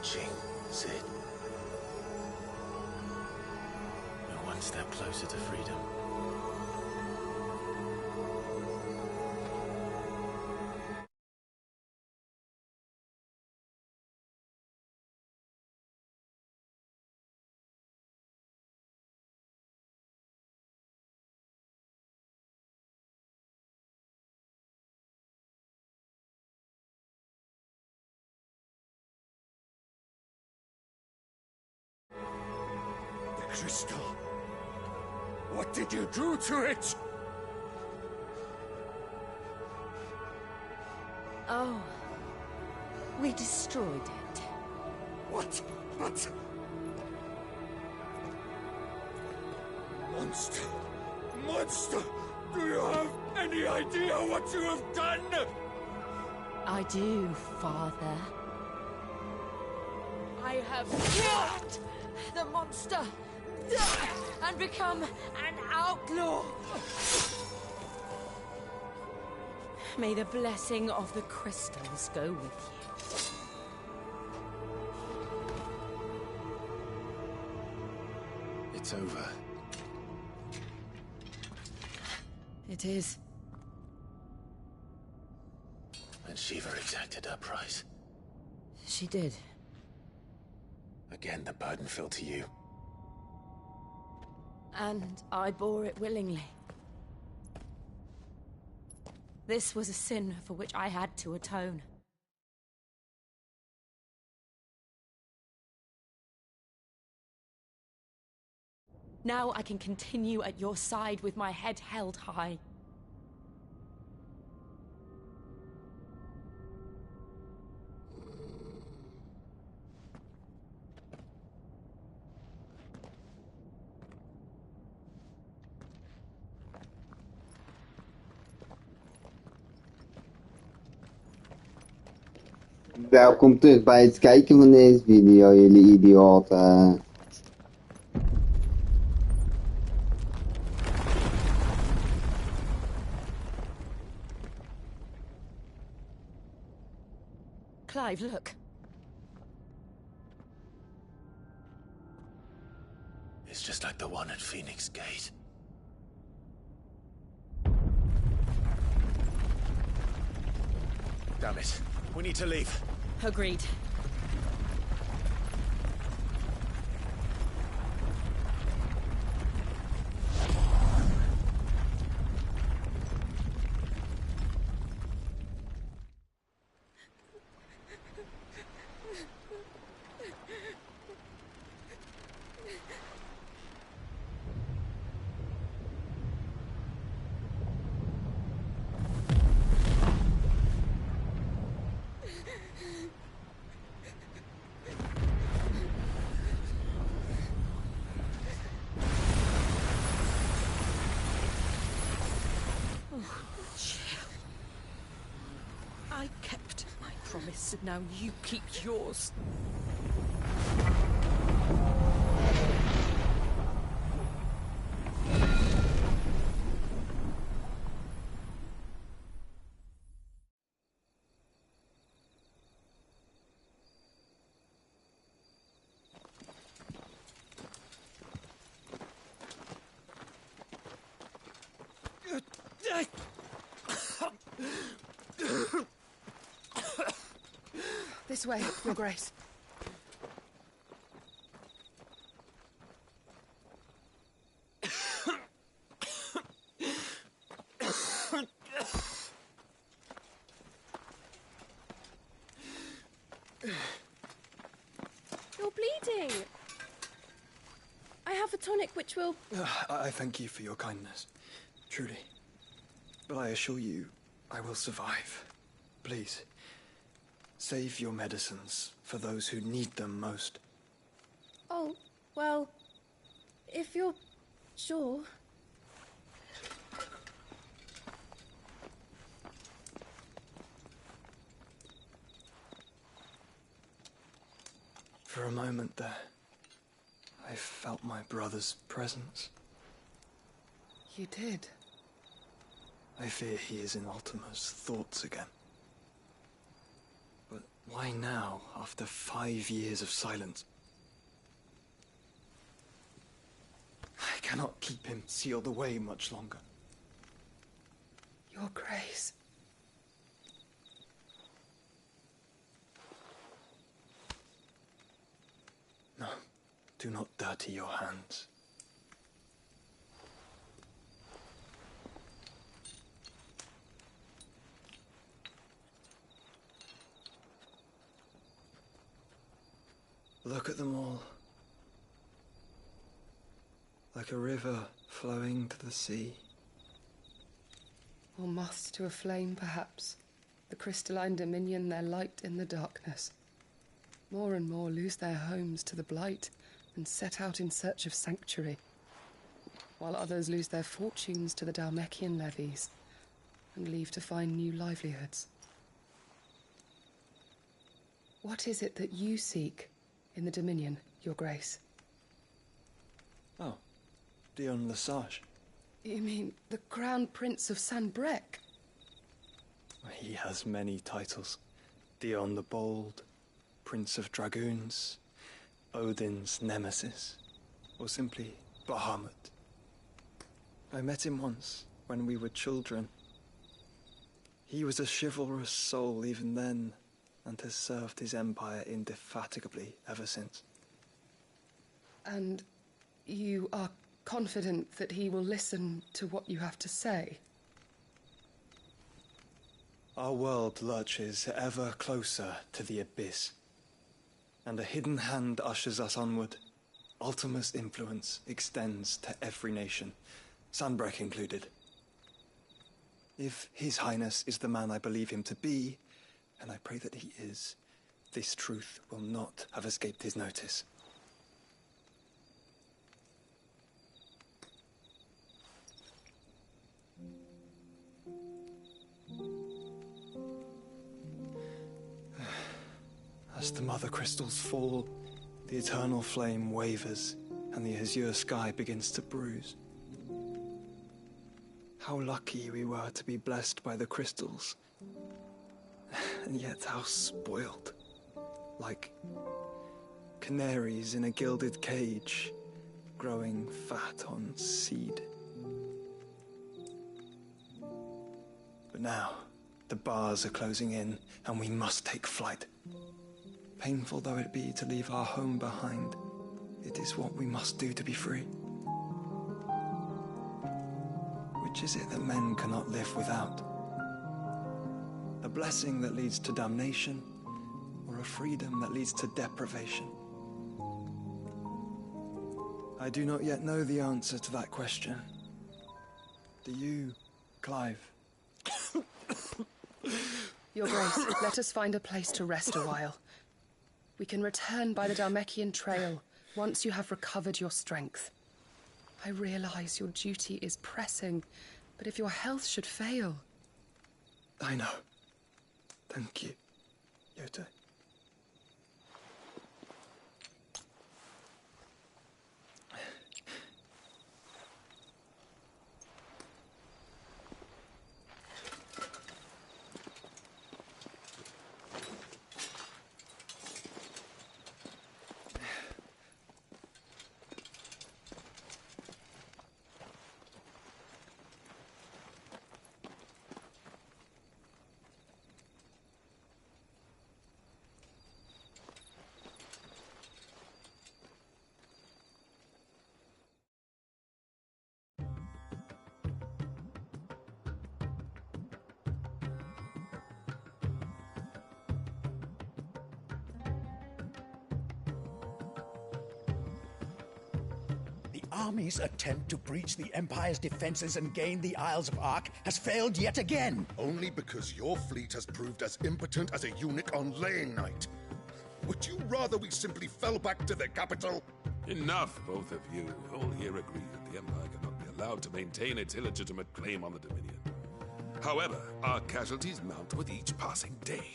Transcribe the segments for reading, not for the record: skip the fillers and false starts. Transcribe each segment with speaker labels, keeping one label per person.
Speaker 1: reaching, Sid. We're one step closer to freedom.
Speaker 2: Crystal! What did you do to it?
Speaker 3: Oh. We destroyed it.
Speaker 2: What? Monster! Monster! Do you have any idea what you have done?
Speaker 3: I do, Father. I have killed the monster and become an outlaw. May the blessing of the crystals go with you.
Speaker 1: It's over.
Speaker 3: It is.
Speaker 1: And Shiva exacted her price.
Speaker 3: She did.
Speaker 1: Again, the burden fell to you.
Speaker 3: And I bore it willingly. This was a sin for which I had to atone. Now I can continue at your side with my head held high.
Speaker 4: Welkom terug bij het kijken van deze video, jullie idioten.
Speaker 3: Clive, look.
Speaker 1: It's just like the one at Phoenix Gate. Damn it. We need to leave.
Speaker 3: Agreed. I kept my promise, and now you keep yours. This way, Your Grace.
Speaker 5: You're bleeding. I have a tonic which will...
Speaker 6: I thank you for your kindness, truly. But I assure you, I will survive. Please, save your medicines for those who need them most.
Speaker 5: Oh, well, if you're sure.
Speaker 6: For a moment there, I felt my brother's presence.
Speaker 5: You did?
Speaker 6: I fear he is in Ultima's thoughts again. But Why now, after 5 years of silence? I cannot keep him sealed away much longer.
Speaker 5: Your Grace.
Speaker 6: No, do not dirty your hands. Look at them all. Like a river flowing to the sea.
Speaker 5: Or moths to a flame, perhaps. The crystalline dominion their light in the darkness. More and more lose their homes to the blight and set out in search of sanctuary, while others lose their fortunes to the Dhalmekian levies and leave to find new livelihoods. What is it that you seek in the Dominion, Your Grace?
Speaker 6: Oh, Dion Lesage.
Speaker 5: You mean the Crown Prince of Sanbreque?
Speaker 6: He has many titles. Dion the Bold, Prince of Dragoons, Odin's Nemesis, or simply Bahamut. I met him once, when we were children. He was a chivalrous soul even then, and has served his empire indefatigably ever since.
Speaker 5: And you are confident that he will listen to what you have to say?
Speaker 6: Our world lurches ever closer to the abyss, and a hidden hand ushers us onward. Ultima's influence extends to every nation, Sanbreque included. If His Highness is the man I believe him to be, and I pray that he is, this truth will not have escaped his notice. As the mother crystals fall, the eternal flame wavers, and the azure sky begins to bruise. How lucky we were to be blessed by the crystals. And yet how spoiled. Like canaries in a gilded cage, growing fat on seed. But now, the bars are closing in, and we must take flight. Painful though it be to leave our home behind, it is what we must do to be free. Which is it that men cannot live without? A blessing that leads to damnation, or a freedom that leads to deprivation? I do not yet know the answer to that question. Do you, Clive?
Speaker 5: Your Grace, let us find a place to rest a while. We can return by the Dhalmekian trail once you have recovered your strength. I realize your duty is pressing, but if your health should fail...
Speaker 6: I know. Thank you, Yote.
Speaker 7: The army's attempt to breach the Empire's defenses and gain the Isles of Ark has failed yet again.
Speaker 2: Only because your fleet has proved as impotent as a eunuch on laying night. Would you rather we simply fell back to the capital?
Speaker 8: Enough, both of you. All here agree that the Empire cannot be allowed to maintain its illegitimate claim on the Dominion. However, our casualties mount with each passing day.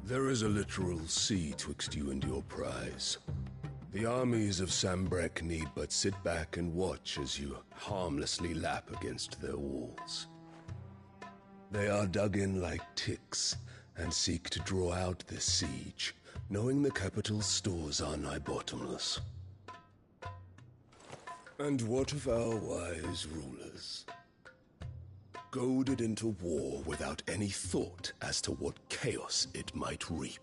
Speaker 9: There is a literal sea twixt you and your prize. The armies of Sambrek need but sit back and watch as you harmlessly lap against their walls. They are dug in like ticks and seek to draw out this siege, knowing the capital's stores are nigh bottomless. And what of our wise rulers? Goaded into war without any thought as to what chaos it might reap.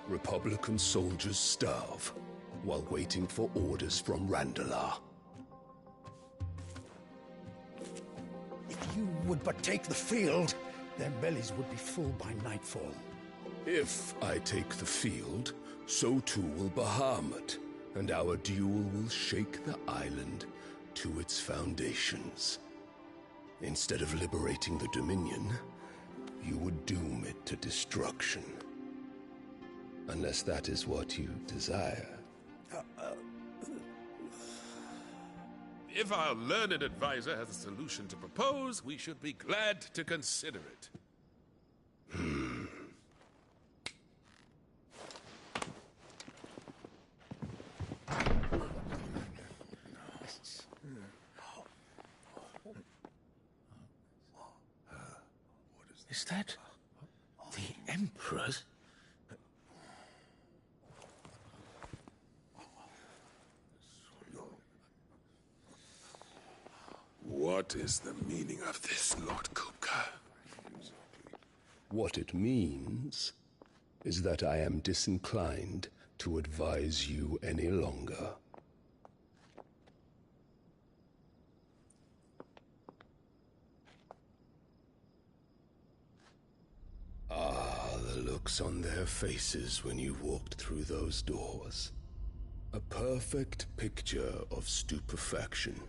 Speaker 9: Republican soldiers starve while waiting for orders from Randalar.
Speaker 7: If you would but take the field, their bellies would be full by nightfall.
Speaker 9: If I take the field, so too will Bahamut, and our duel will shake the island to its foundations. Instead of liberating the Dominion, you would doom it to destruction. Unless that is what you desire.
Speaker 8: If our learned advisor has a solution to propose, we should be glad to consider it.
Speaker 1: Is that the Emperor's?
Speaker 8: What is the meaning of this, Lord Kupka?
Speaker 9: What it means is that I am disinclined to advise you any longer. Ah, the looks on their faces when you walked through those doors. A perfect picture of stupefaction.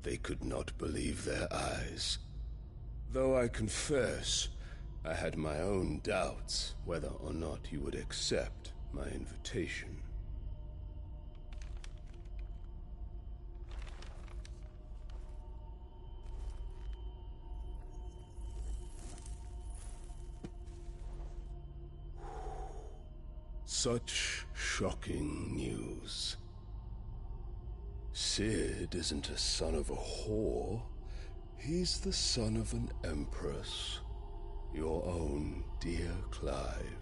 Speaker 9: They could not believe their eyes. Though I confess, I had my own doubts whether or not you would accept my invitation. Such shocking news. Sid isn't a son of a whore. He's the son of an empress. Your own dear Clive.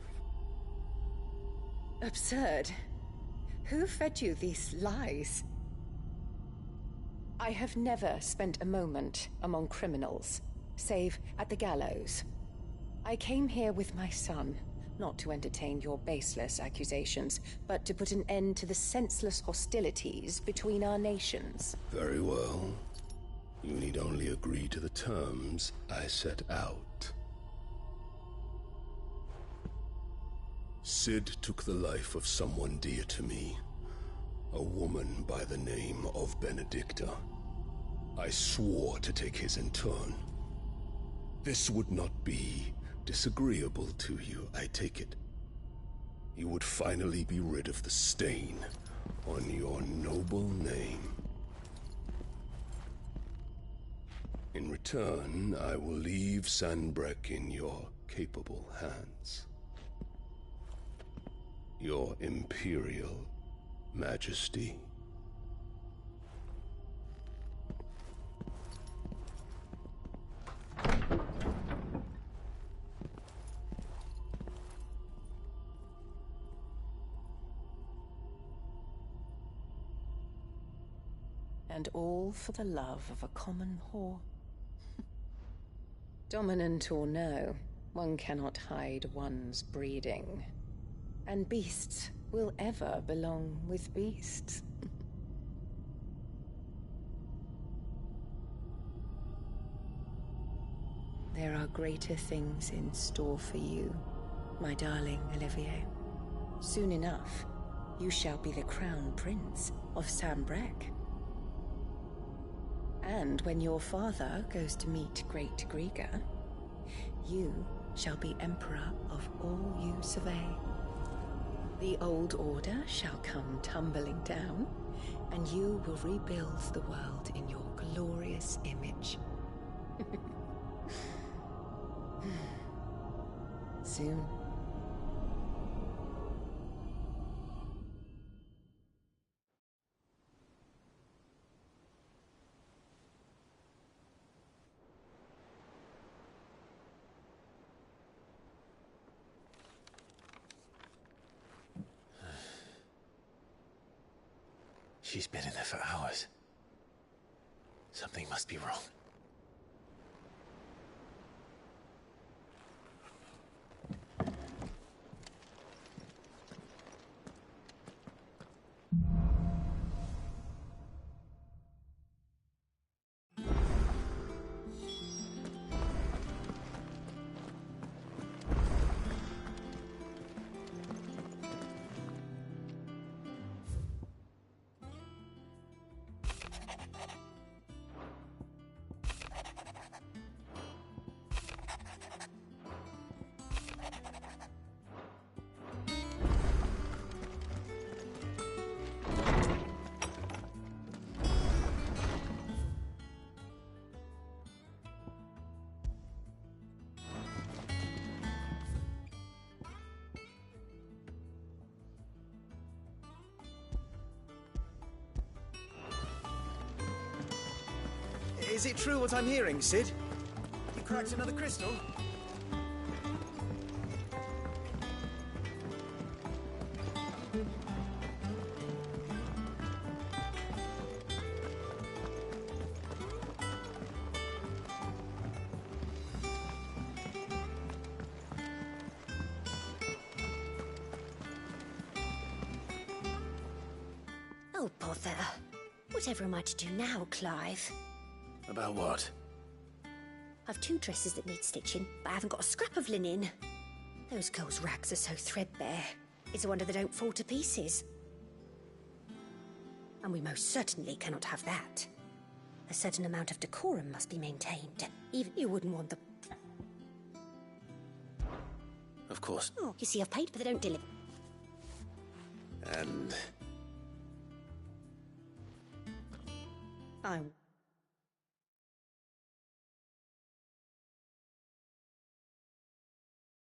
Speaker 10: Absurd. Who fed you these lies? I have never spent a moment among criminals, save at the gallows. I came here with my son, not to entertain your baseless accusations, but to put an end to the senseless hostilities between our nations.
Speaker 9: Very well. You need only agree to the terms I set out. Sid took the life of someone dear to me, a woman by the name of Benedicta. I swore to take his in turn. This would not be disagreeable to you, I take it. You would finally be rid of the stain on your noble name. In return, I will leave Sanbrek in your capable hands. Your Imperial Majesty.
Speaker 10: And all for the love of a common whore. Dominant or no, one cannot hide one's breeding. And beasts will ever belong with beasts. There are greater things in store for you, my darling Olivier. Soon enough, you shall be the crown prince of Sambrek. And when your father goes to meet Great Griga, you shall be emperor of all you survey. The old order shall come tumbling down, and you will rebuild the world in your glorious image. soon.
Speaker 1: She's been in there for hours. Something must be wrong.
Speaker 6: Is it true what I'm hearing, Sid? You cracked another crystal?
Speaker 11: Oh, bother. Whatever am I to do now, Clive?
Speaker 1: About what?
Speaker 11: I've 2 dresses that need stitching, but I haven't got a scrap of linen. Those girls' rags are so threadbare. It's a wonder they don't fall to pieces. And we most certainly cannot have that. A certain amount of decorum must be maintained. Even you wouldn't want the...
Speaker 1: Of course.
Speaker 11: Oh, you see, I've paid, but they don't deliver.
Speaker 1: And...
Speaker 11: I